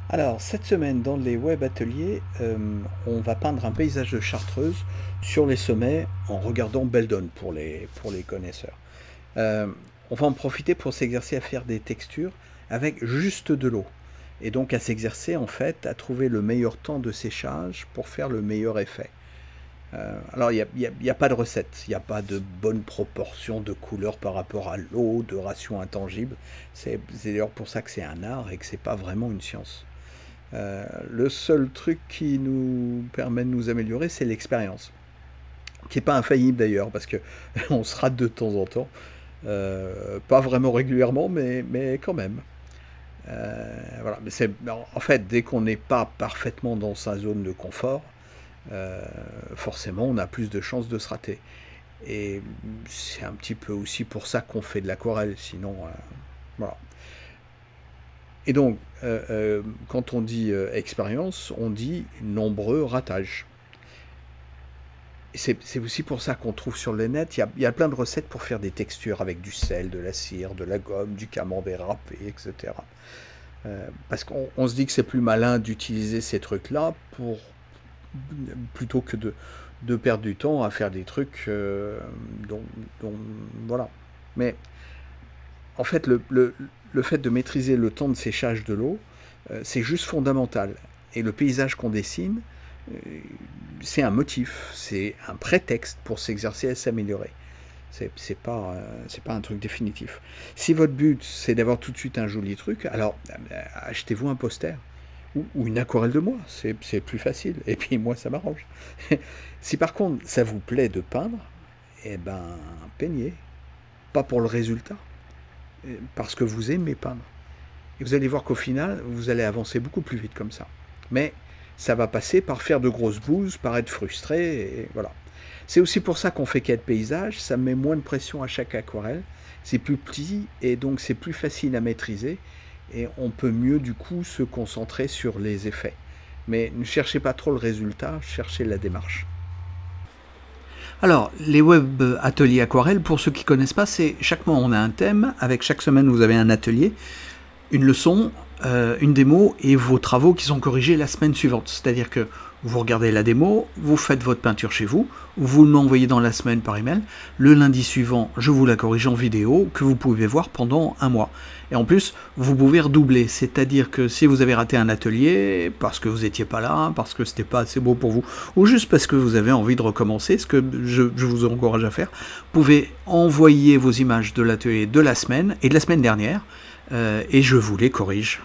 Alors, cette semaine, dans les web ateliers, on va peindre un paysage de Chartreuse sur les sommets en regardant Beldon pour les connaisseurs. Euh, on va en profiter pour s'exercer à faire des textures avec juste de l'eau. Et donc à s'exercer en fait à trouver le meilleur temps de séchage pour faire le meilleur effet. Alors il y a pas de recette, il n'y a pas de bonne proportion de couleurs par rapport à l'eau, de ratio intangible. C'est d'ailleurs pour ça que c'est un art et que c'est pas vraiment une science. Le seul truc qui nous permet de nous améliorer, c'est l'expérience, qui n'est pas infaillible d'ailleurs, parce que on se rate de temps en temps. Pas vraiment régulièrement, mais quand même. Voilà. Mais en fait, dès qu'on n'est pas parfaitement dans sa zone de confort, euh, forcément, on a plus de chances de se rater. Et c'est un petit peu aussi pour ça qu'on fait de l'aquarelle, sinon, voilà. Et donc, quand on dit expérience, on dit nombreux ratages. C'est aussi pour ça qu'on trouve sur le net, il y a plein de recettes pour faire des textures avec du sel, de la cire, de la gomme, du camembert râpé, etc. Parce qu'on se dit que c'est plus malin d'utiliser ces trucs-là plutôt que de perdre du temps à faire des trucs dont, dont- voilà. Mais en fait, le fait de maîtriser le temps de séchage de l'eau, c'est juste fondamental. Et le paysage qu'on dessine, euh, c'est un motif, c'est un prétexte pour s'exercer à s'améliorer. C'est pas un truc définitif. Si votre but, c'est d'avoir tout de suite un joli truc, alors achetez-vous un poster ou une aquarelle de moi, c'est plus facile. Et puis moi, ça m'arrange. Si par contre, ça vous plaît de peindre, eh ben, peignez. Pas pour le résultat, parce que vous aimez peindre. Et vous allez voir qu'au final, vous allez avancer beaucoup plus vite comme ça. Mais ça va passer par faire de grosses bouses, par être frustré, et voilà. C'est aussi pour ça qu'on fait 4 paysages, ça met moins de pression à chaque aquarelle, c'est plus petit et donc c'est plus facile à maîtriser et on peut mieux du coup se concentrer sur les effets. Mais ne cherchez pas trop le résultat, cherchez la démarche. Alors, les web ateliers aquarelle, pour ceux qui ne connaissent pas, c'est chaque mois on a un thème, avec chaque semaine vous avez un atelier, une leçon, une démo et vos travaux qui sont corrigés la semaine suivante. C'est-à-dire que vous regardez la démo, vous faites votre peinture chez vous, vous m'envoyez dans la semaine par email. Le lundi suivant, je vous la corrige en vidéo que vous pouvez voir pendant un mois. Et en plus, vous pouvez redoubler. C'est-à-dire que si vous avez raté un atelier, parce que vous n'étiez pas là, parce que c'était pas assez beau pour vous, ou juste parce que vous avez envie de recommencer, ce que je vous encourage à faire, vous pouvez envoyer vos images de l'atelier de la semaine et de la semaine dernière, et je vous les corrige.